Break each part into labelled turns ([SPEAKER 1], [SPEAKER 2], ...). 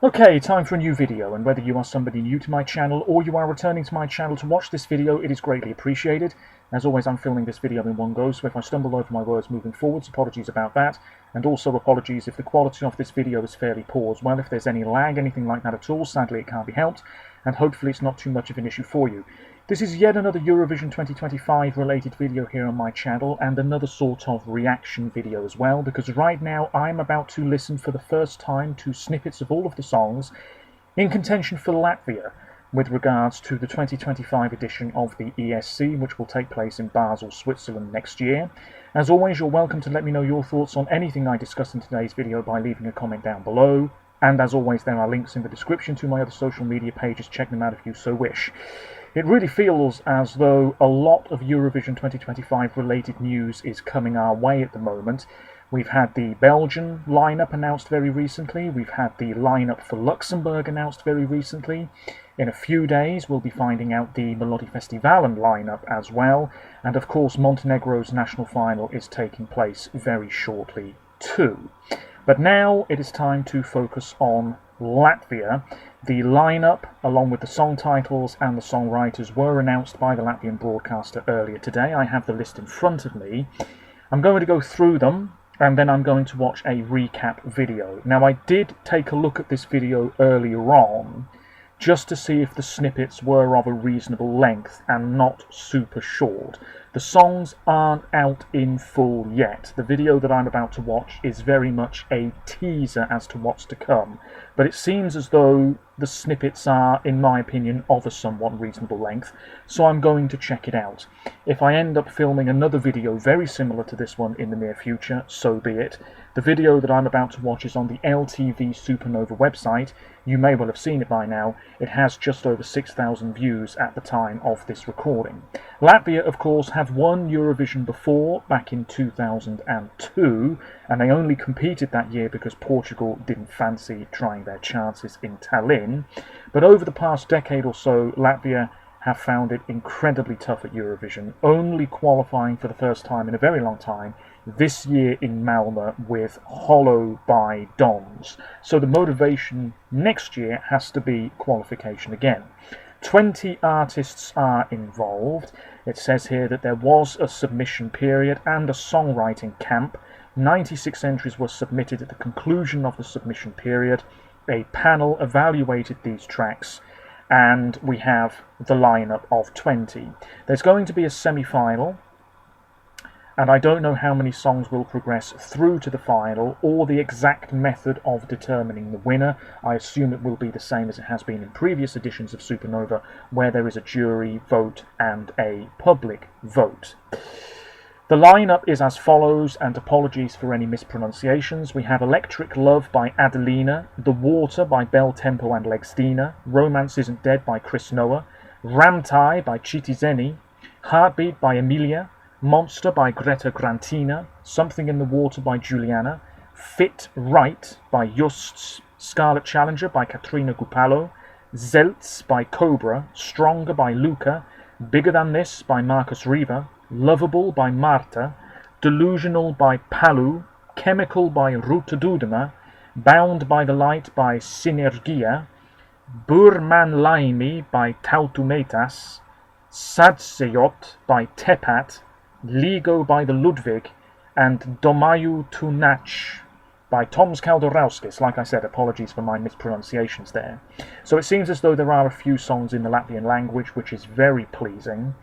[SPEAKER 1] Okay, time for a new video, and whether you are somebody new to my channel or you are returning to my channel to watch this video, it is greatly appreciated. As always, I'm filming this video in one go, so if I stumble over my words moving forwards, apologies about that, and also apologies if the quality of this video is fairly poor as well. If there's any lag, anything like that at all, sadly it can't be helped, and hopefully it's not too much of an issue for you. This is yet another Eurovision 2025 related video here on my channel, and another sort of reaction video as well, because right now I'm about to listen for the first time to snippets of all of the songs in contention for Latvia with regards to the 2025 edition of the ESC, which will take place in Basel, Switzerland next year. As always, you're welcome to let me know your thoughts on anything I discuss in today's video by leaving a comment down below. And as always, there are links in the description to my other social media pages. Check them out if you so wish. It really feels as though a lot of Eurovision 2025 related news is coming our way at the moment. We've had the Belgian lineup announced very recently. We've had the lineup for Luxembourg announced very recently. In a few days, we'll be finding out the Melodifestivalen lineup as well. And of course, Montenegro's national final is taking place very shortly too. But now it is time to focus on Latvia. The lineup, along with the song titles and the songwriters, were announced by the Latvian broadcaster earlier today. I have the list in front of me. I'm going to go through them, and then I'm going to watch a recap video. Now, I did take a look at this video earlier on, just to see if the snippets were of a reasonable length and not super short. The songs aren't out in full yet. The video that I'm about to watch is very much a teaser as to what's to come, but it seems as though the snippets are, in my opinion, of a somewhat reasonable length, so I'm going to check it out. If I end up filming another video very similar to this one in the near future, so be it. The video that I'm about to watch is on the LTV Supernova website. You may well have seen it by now. It has just over 6,000 views at the time of this recording. Latvia, of course, have won Eurovision before, back in 2002, and they only competed that year because Portugal didn't fancy trying their chances in Tallinn. But over the past decade or so, Latvia have found it incredibly tough at Eurovision, only qualifying for the first time in a very long time this year in Malmö with Hollow by Dons. So the motivation next year has to be qualification again. 20 artists are involved. It says here that there was a submission period and a songwriting camp. 96 entries were submitted at the conclusion of the submission period. A panel evaluated these tracks, and we have the lineup of 20. There's going to be a semi-final, and I don't know how many songs will progress through to the final or the exact method of determining the winner. I assume it will be the same as it has been in previous editions of Supernova, where there is a jury vote and a public vote. The lineup is as follows, and apologies for any mispronunciations. We have Electric Love by Adelina, The Water by Bel Tempo and Legstina, Romance Isn't Dead by Chris Noah, Ramtai by Chitizeni, Heartbeat by Emilia, Monster by Greta Grantina, Something in the Water by Juliana, Fit Right by Justs, Scarlet Challenger by Katrina Gupalo, Zelts by Cobra, Stronger by Luca, Bigger Than This by Marcus Riva, Lovable by Marta, Delusional by Palu, Chemical by Ruta Dudema, Bound by the Light by Synergia, Burman Laimi by Tautumetas, Sadseyot by Tepat, Ligo by the Ludwig, and Domayu Tunach by Toms Kaldorauskis. Like I said, apologies for my mispronunciations there. So it seems as though there are a few songs in the Latvian language, which is very pleasing.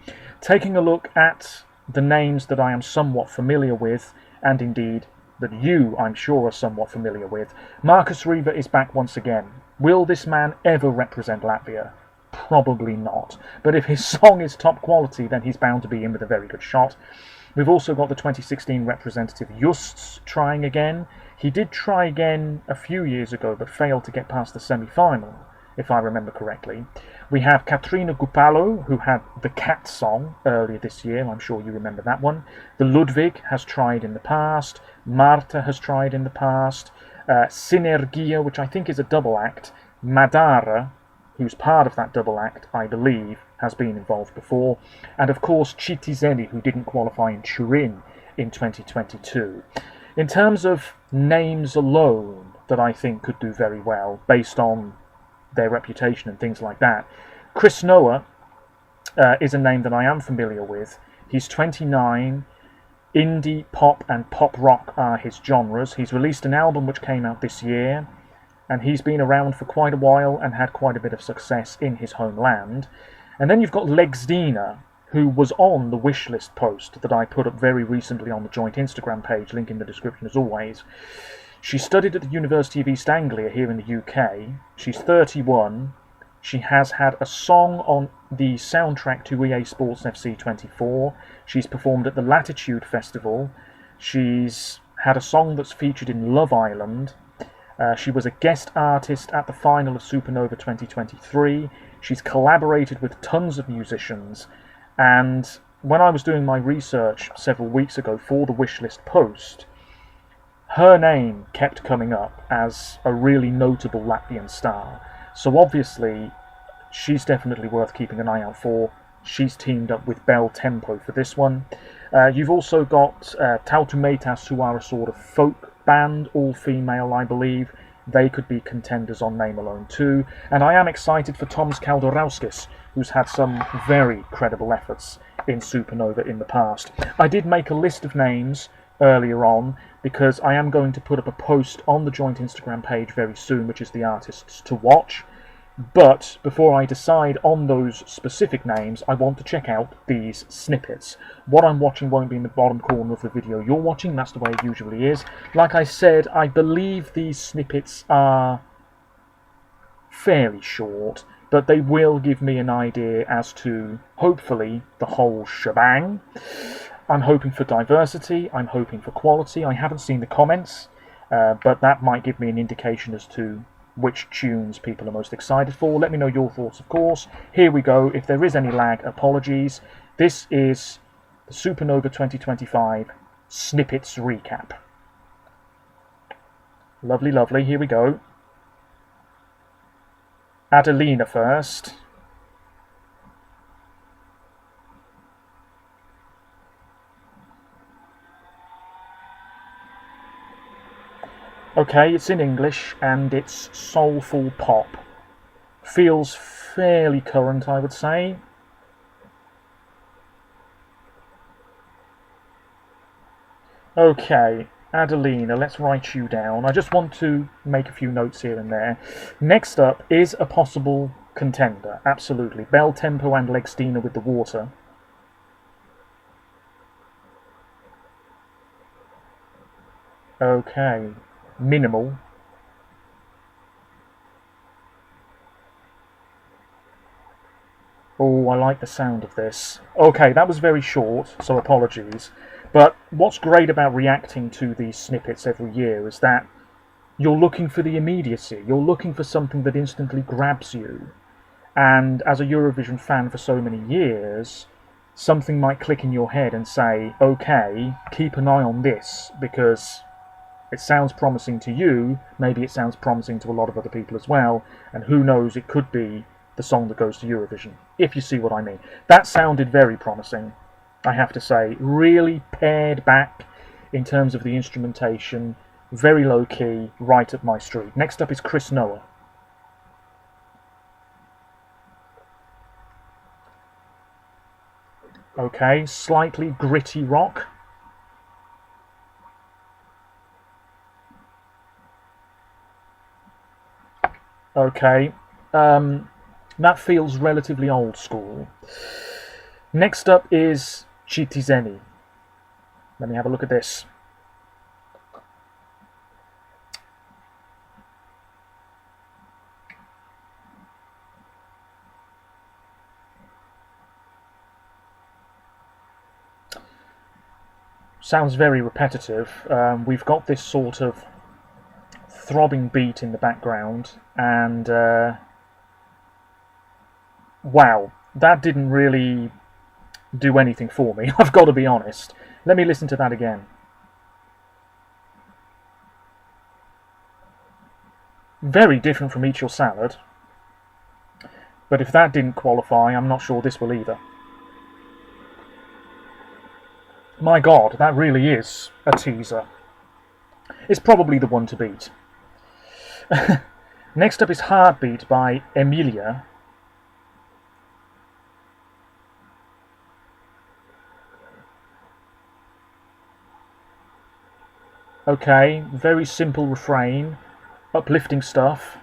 [SPEAKER 1] Taking a look at the names that I am somewhat familiar with, and indeed that you, I'm sure, are somewhat familiar with, Marcus Riva is back once again. Will this man ever represent Latvia? Probably not. But if his song is top quality, then he's bound to be in with a very good shot. We've also got the 2016 representative Justs trying again. He did try again a few years ago, but failed to get past the semi-final, if I remember correctly. We have Katrina Gupalo, who had the Cat song earlier this year. I'm sure you remember that one. The Ludwig has tried in the past. Marta has tried in the past. Synergia, which I think is a double act. Madara, who's part of that double act, I believe, has been involved before. And of course, Chitizeni, who didn't qualify in Turin in 2022. In terms of names alone, that I think could do very well based on their reputation and things like that. Chris Noah is a name that I am familiar with. He's 29. Indie, pop and pop rock are his genres. He's released an album which came out this year, and he's been around for quite a while and had quite a bit of success in his homeland. And then you've got Legsdina, who was on the wishlist post that I put up very recently on the joint Instagram page, link in the description as always. She studied at the University of East Anglia here in the UK. She's 31. She has had a song on the soundtrack to EA Sports FC 24. She's performed at the Latitude Festival. She's had a song that's featured in Love Island. She was a guest artist at the final of Supernova 2023. She's collaborated with tons of musicians. And when I was doing my research several weeks ago for the wishlist post, her name kept coming up as a really notable Latvian star. So obviously, she's definitely worth keeping an eye out for. She's teamed up with Bel Tempo for this one. You've also got Tautumeitas, who are a sort of folk band, all female, I believe. They could be contenders on name alone too. And I am excited for Toms Kaldorauskis, who's had some very credible efforts in Supernova in the past. I did make a list of names earlier on, because I am going to put up a post on the joint Instagram page very soon, which is the artists to watch. But before I decide on those specific names, I want to check out these snippets. What I'm watching won't be in the bottom corner of the video you're watching, that's the way it usually is. Like I said, I believe these snippets are fairly short, but they will give me an idea as to, hopefully, the whole shebang. I'm hoping for diversity, I'm hoping for quality. I haven't seen the comments, but that might give me an indication as to which tunes people are most excited for. Let me know your thoughts, of course. Here we go. If there is any lag, apologies. This is the Supernova 2025 Snippets Recap. Lovely, lovely. Here we go. Adelina first. Okay, it's in English and it's soulful pop. Feels fairly current, I would say. Okay, Adelina, let's write you down. I just want to make a few notes here and there. Next up is a possible contender, absolutely. Bel Tempo and Legsdina with the water. Okay. Minimal. Oh, I like the sound of this. Okay, that was very short, so apologies. But what's great about reacting to these snippets every year is that you're looking for the immediacy. You're looking for something that instantly grabs you. And as a Eurovision fan for so many years, something might click in your head and say, okay, keep an eye on this, because it sounds promising to you, maybe it sounds promising to a lot of other people as well, and who knows, it could be the song that goes to Eurovision, if you see what I mean. That sounded very promising, I have to say. Really pared back in terms of the instrumentation, very low key, right up my street. Next up is Chris Noah. Okay, slightly gritty rock. Okay, that feels relatively old school. Next up is Chitizeni. Let me have a look at this. Sounds very repetitive. We've got this sort of throbbing beat in the background, and wow, that didn't really do anything for me, I've got to be honest. Let me listen to that again. Very different from Eat Your Salad, but if that didn't qualify, I'm not sure this will either. My God, that really is a teaser. It's probably the one to beat. Next up is Heartbeat by Emilia. Okay, very simple refrain, uplifting stuff.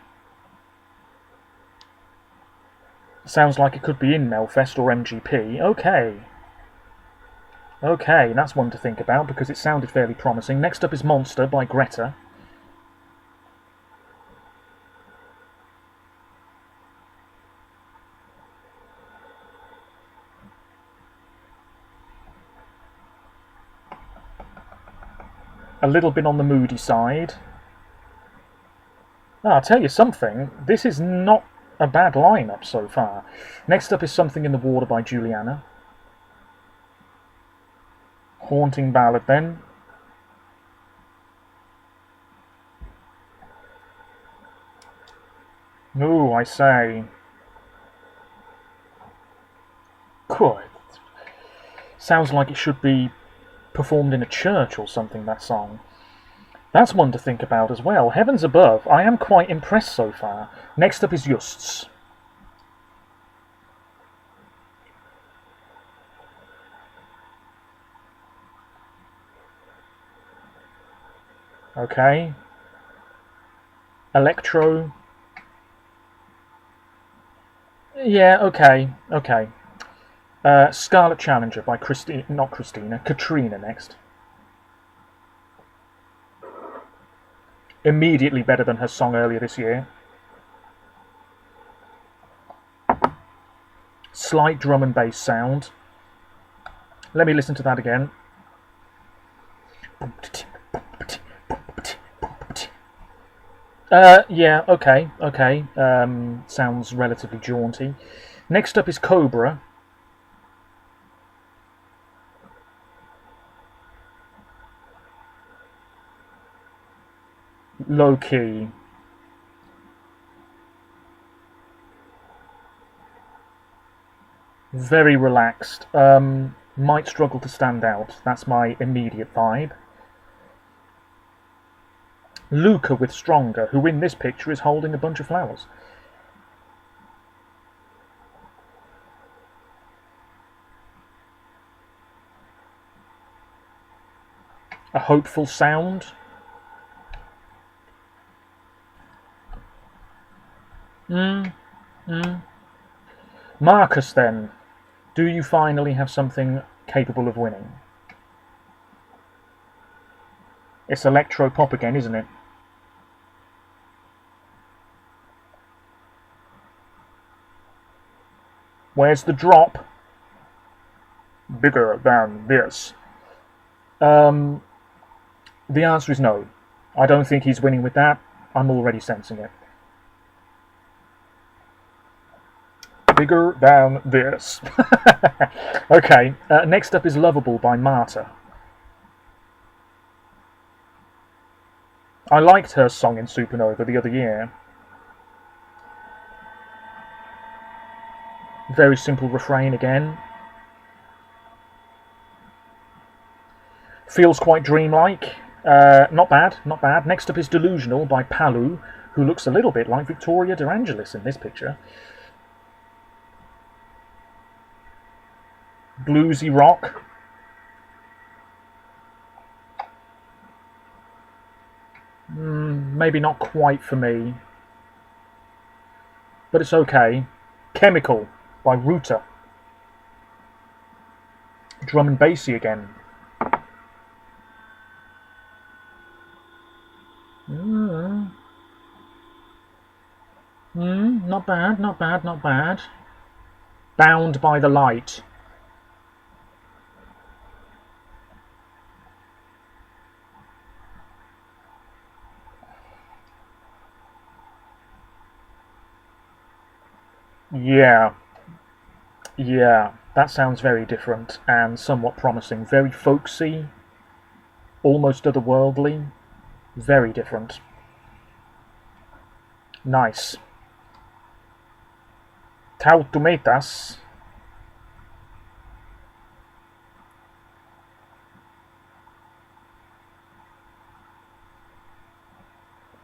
[SPEAKER 1] Sounds like it could be in Melfest or MGP. Okay. Okay, that's one to think about because it sounded fairly promising. Next up is Monster by Greta. A little bit on the moody side. I'll tell you something, this is not a bad lineup so far. Next up is Something in the Water by Juliana. Haunting ballad then. Ooh, I say. Good. Sounds like it should be performed in a church or something, that song. That's one to think about as well. Heavens above, I am quite impressed so far. Next up is Justs. Okay. Electro. Yeah, okay. Scarlet Challenger by Katrina next. Immediately better than her song earlier this year. Slight drum and bass sound. Let me listen to that again. Yeah, okay. Sounds relatively jaunty. Next up is Cobra. Low key. Very relaxed. Might struggle to stand out. That's my immediate vibe. Luca with Stronger, who in this picture is holding a bunch of flowers. A hopeful sound. Marcus, then. Do you finally have something capable of winning? It's electro-pop again, isn't it? Where's the drop? Bigger than this. The answer is no. I don't think he's winning with that. I'm already sensing it. Bigger than this. Okay, next up is Lovable by Marta. I liked her song in Supernova the other year. Very simple refrain again. Feels quite dreamlike. Not bad. Next up is Delusional by Palu, who looks a little bit like Victoria De Angelis in this picture. Bluesy rock. Maybe not quite for me, but it's okay. Chemical by Ruta. Drum and bassy again. Not bad. Bound by the Light. Yeah, that sounds very different and somewhat promising. Very folksy, almost otherworldly, very different. Nice. Tau Tomatas.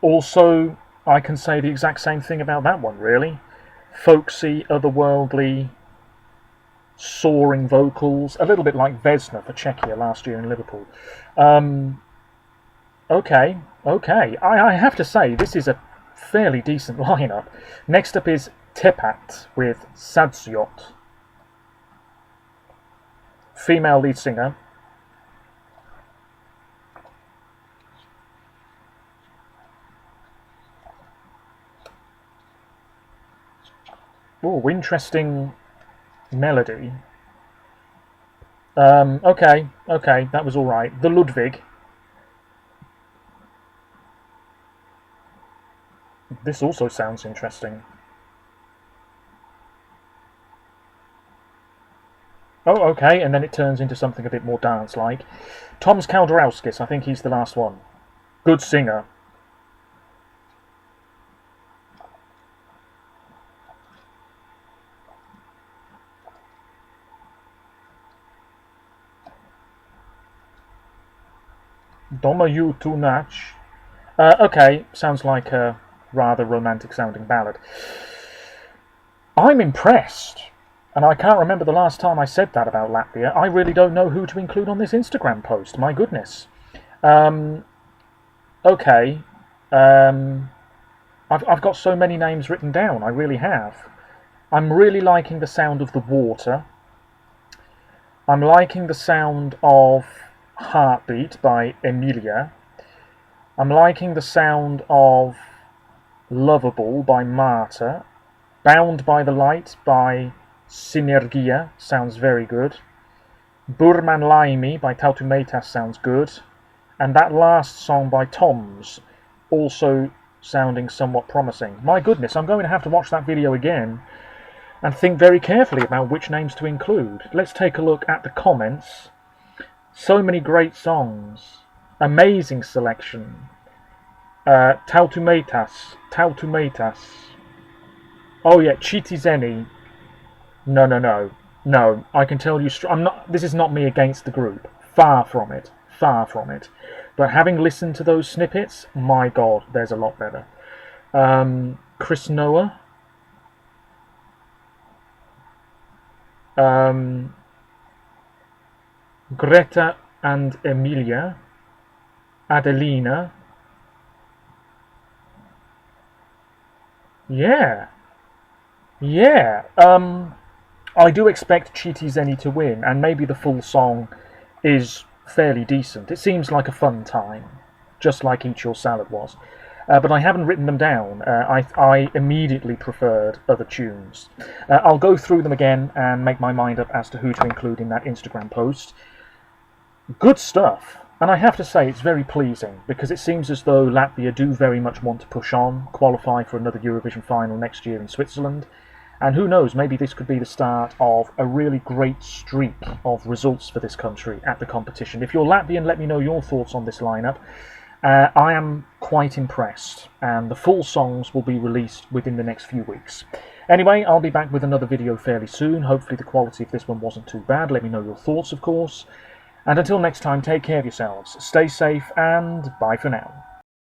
[SPEAKER 1] Also I can say the exact same thing about that one, really. Folksy, otherworldly, soaring vocals, a little bit like Vesna for Czechia last year in Liverpool. Okay. I have to say, this is a fairly decent lineup. Next up is Tepat with Sadziot. Female lead singer. Oh, interesting melody. Okay, that was alright. The Ludwig. This also sounds interesting. Oh, okay, and then it turns into something a bit more dance-like. Toms Kalderauskas, I think he's the last one. Good singer. Domaju Tunach. Okay, sounds like a rather romantic-sounding ballad. I'm impressed. And I can't remember the last time I said that about Latvia. I really don't know who to include on this Instagram post. My goodness. Okay. I've got so many names written down. I really have. I'm really liking the sound of The Water. I'm liking the sound of Heartbeat by Emilia. I'm liking the sound of Lovable by Marta. Bound by the Light by Synergia sounds very good. Burman Laimi by Tautumetas sounds good. And that last song by Toms also sounding somewhat promising. My goodness, I'm going to have to watch that video again and think very carefully about which names to include. Let's take a look at the comments. So many great songs. Amazing selection. Tautumetas. Oh yeah, Chitizeni. No. I can tell you, this is not me against the group. Far from it. But having listened to those snippets, my God, there's a lot better. Chris Noah. Greta and Emilia. Adelina. Yeah. I do expect Chitizeni to win, and maybe the full song is fairly decent. It seems like a fun time, just like Eat Your Salad was. But I haven't written them down. I immediately preferred other tunes. I'll go through them again and make my mind up as to who to include in that Instagram post. Good stuff. And I have to say it's very pleasing, because it seems as though Latvia do very much want to push on, qualify for another Eurovision final next year in Switzerland. And who knows, maybe this could be the start of a really great streak of results for this country at the competition. If you're Latvian, let me know your thoughts on this lineup. I am quite impressed, and the full songs will be released within the next few weeks. Anyway, I'll be back with another video fairly soon. Hopefully the quality of this one wasn't too bad. Let me know your thoughts, of course. And until next time, take care of yourselves, stay safe, and bye for now.